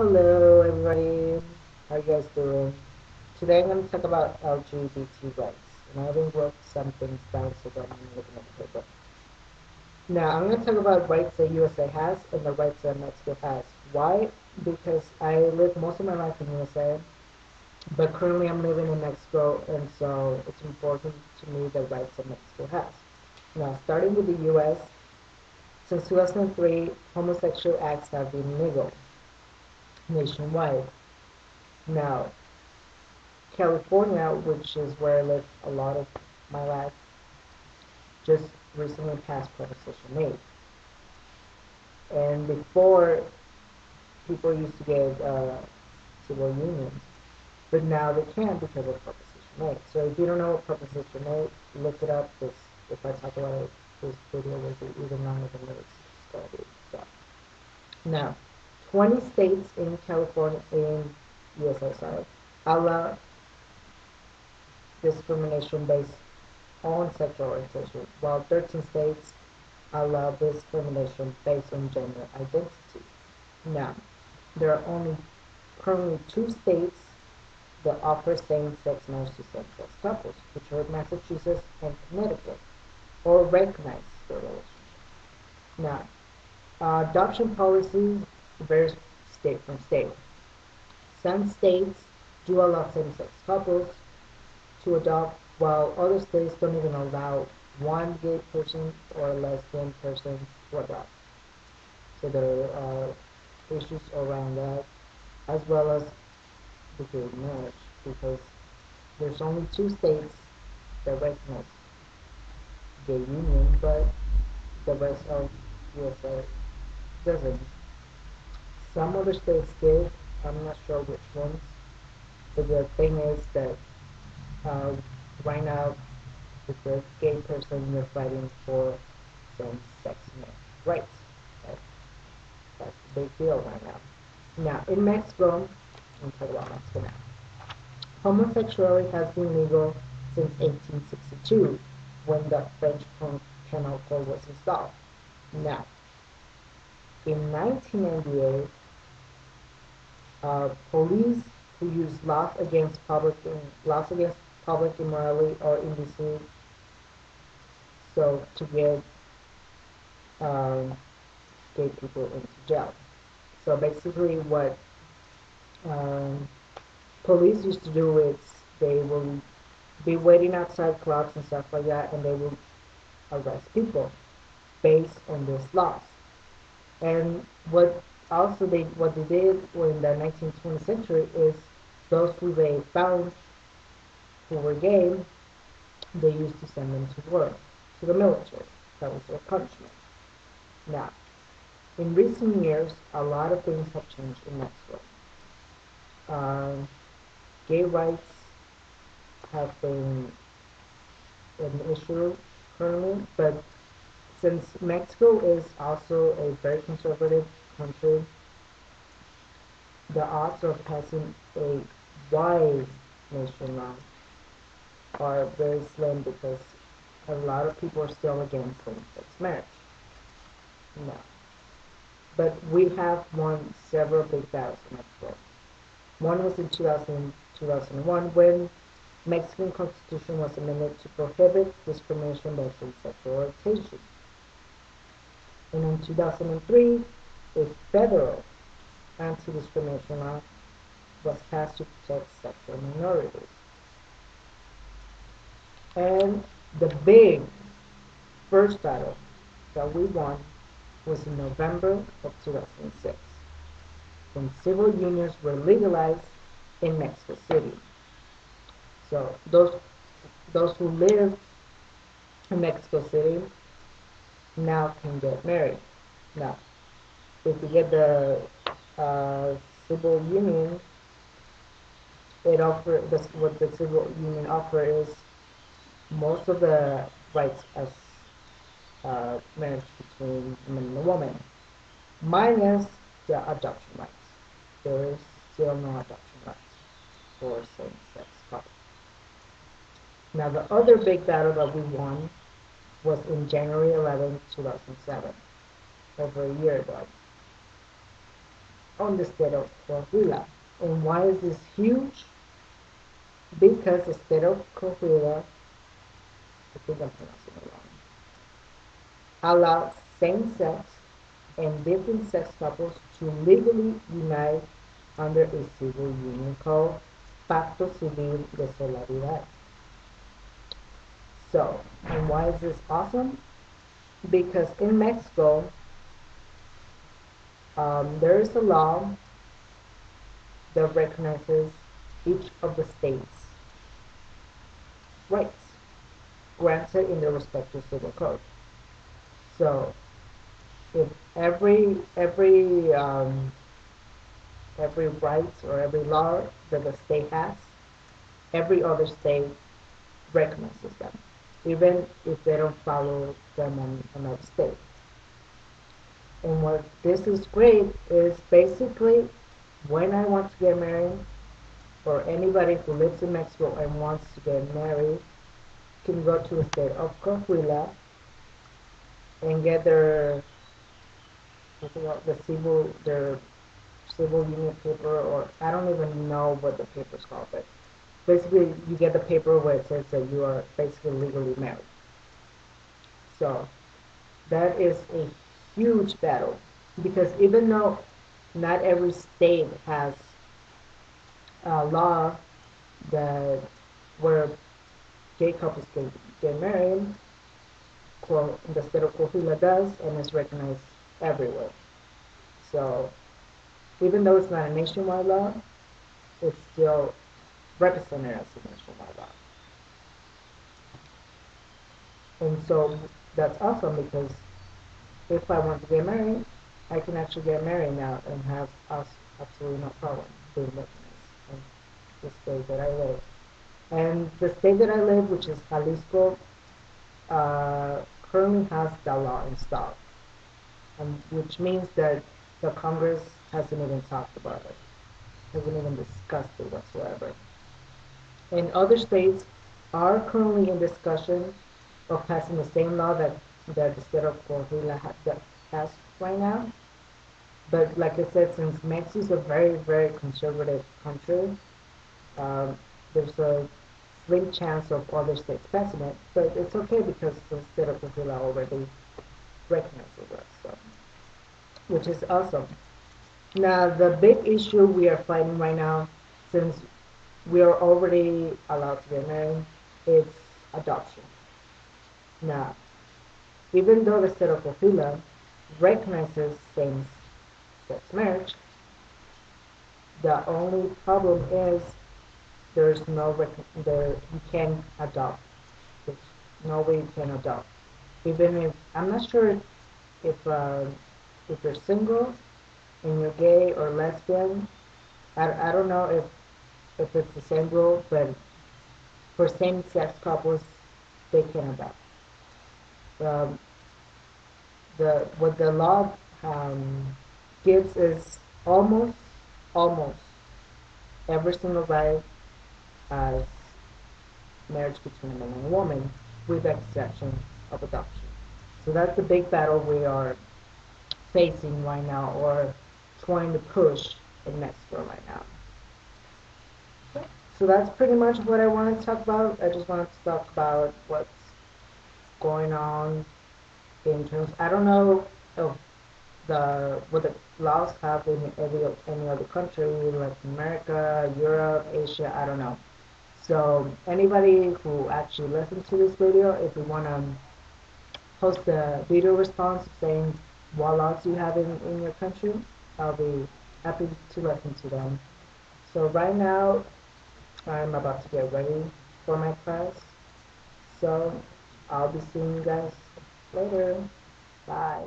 Hello, everybody. How you guys doing? Today I'm going to talk about LGBT rights, and I even wrote some things down so that I'm looking at the paper. Now I'm going to talk about rights that USA has and the rights that Mexico has. Why? Because I lived most of my life in USA, but currently I'm living in Mexico, and so it's important to me the rights that Mexico has. Now, starting with the US, since 2003, homosexual acts have been legal nationwide. Now, California, which is where I lived a lot of my life, just recently passed Proposition 8. And before, people used to get civil unions, but now they can't because of Proposition 8. So if you don't know what Proposition 8, look it up, because if I talk about it, this video will be even longer than this. So, now, 20 states in California, in USA, sorry, allow discrimination based on sexual orientation, while 13 states allow discrimination based on gender identity. Now, there are only currently two states that offer same-sex marriage to same-sex couples, which are Massachusetts and Connecticut, or recognize the relationship. Now, adoption policies vary state from state. Some states do allow same-sex couples to adopt, while other states don't even allow one gay person or a lesbian person to adopt. So there are issues around that, as well as the gay marriage, because there's only two states that recognize gay union, but the rest of USA doesn't. Some other states did, I'm not sure which ones, but the thing is that uh, right now, if you're a gay person, you're fighting for same-sex rights. That's, that's a big deal right now. Now, in Mexico, I'm talking about Mexico now. Homosexuality has been legal since 1862, when the French Penal Code was installed. Now, in 1998, police who use laws against public immorality or indecency, so to get um, gay people into jail. So basically, what um, police used to do is they will be waiting outside clubs and stuff like that, and they will arrest people based on this laws. And what they did in the 19th, 20th century is those who they found who were gay, they used to send them to work, to the military. That was their punishment. Now, in recent years, a lot of things have changed in Mexico. Um, Gay rights have been an issue currently, but since Mexico is also a very conservative country, the odds of passing a wise nation law are very slim because a lot of people are still against same-sex marriage. No. But we have won several big battles in Mexico. One was in 2001 when Mexican Constitution was amended to prohibit discrimination based on sexual orientation. And in 2003, a federal anti-discrimination law was passed to protect sexual minorities. And the big first battle that we won was in November of 2006, when civil unions were legalized in Mexico City. So those who live in Mexico City now can get married. Now, if you get the uh, civil union, what the civil union offer is most of the rights as marriage between a man and a woman, minus the adoption rights. There is still no adoption rights for same-sex couples. Now, the other big battle that we won was in January 11, 2007, over a year ago. on the state of Coahuila. And why is this huge? Because the state of Coahuila, I think I'm pronouncing it wrong, allows same-sex and different-sex couples to legally unite under a civil union called Pacto Civil de Solidaridad. So, and why is this awesome? Because in Mexico, there is a law that recognizes each of the states' rights granted in their respective civil code. So, if every right or every law that the state has, every other state recognizes them, even if they don't follow them in another state. And what this is great is basically when I want to get married, or anybody who lives in Mexico and wants to get married can go to the state of Coahuila and get their civil union paper, or I don't even know what the paper's called, but basically you get the paper where it says that you are basically legally married. So that is a huge battle because even though not every state has a law that where gay couples can get married, the state of Coahuila does, and is recognized everywhere. So even though it's not a nationwide law, it's still represented as a nationwide law. And so that's awesome because if I want to get married, I can actually get married now and have absolutely no problem being recognized in the state that I live. And the state that I live, which is Jalisco, currently has that law installed, which means that the Congress hasn't even talked about it, hasn't even discussed it whatsoever. And other states are currently in discussion of passing the same law that the state of Coahuila has right now. But like I said, since Mexico is a very, very conservative country, um, there's a slim chance of other states passing it. But it's okay because the state of Coahuila already recognizes us, so, which is awesome. Now, the big issue we are fighting right now, since we are already allowed to get married, is adoption. Now, even though the state of Coahuila recognizes same-sex marriage, the only problem is there's no you can't adopt. There's no way you can adopt. Even if I'm not sure if you're single and you're gay or lesbian, I don't know if it's the same rule, but for same-sex couples, they can adopt. Um, what the law gives is almost every single right as marriage between a man and a woman, with the exception of adoption. So that's the big battle we are facing right now, or trying to push in Mexico right now. So that's pretty much what I wanted to talk about. I just wanted to talk about what's going on in terms. I don't know if what the laws have in any other country, like America, Europe, Asia. I don't know. So anybody who actually listens to this video, if you want to post a video response saying what laws you have in your country, I'll be happy to listen to them. So right now, I'm about to get ready for my class. So I'll be seeing you guys later. Bye.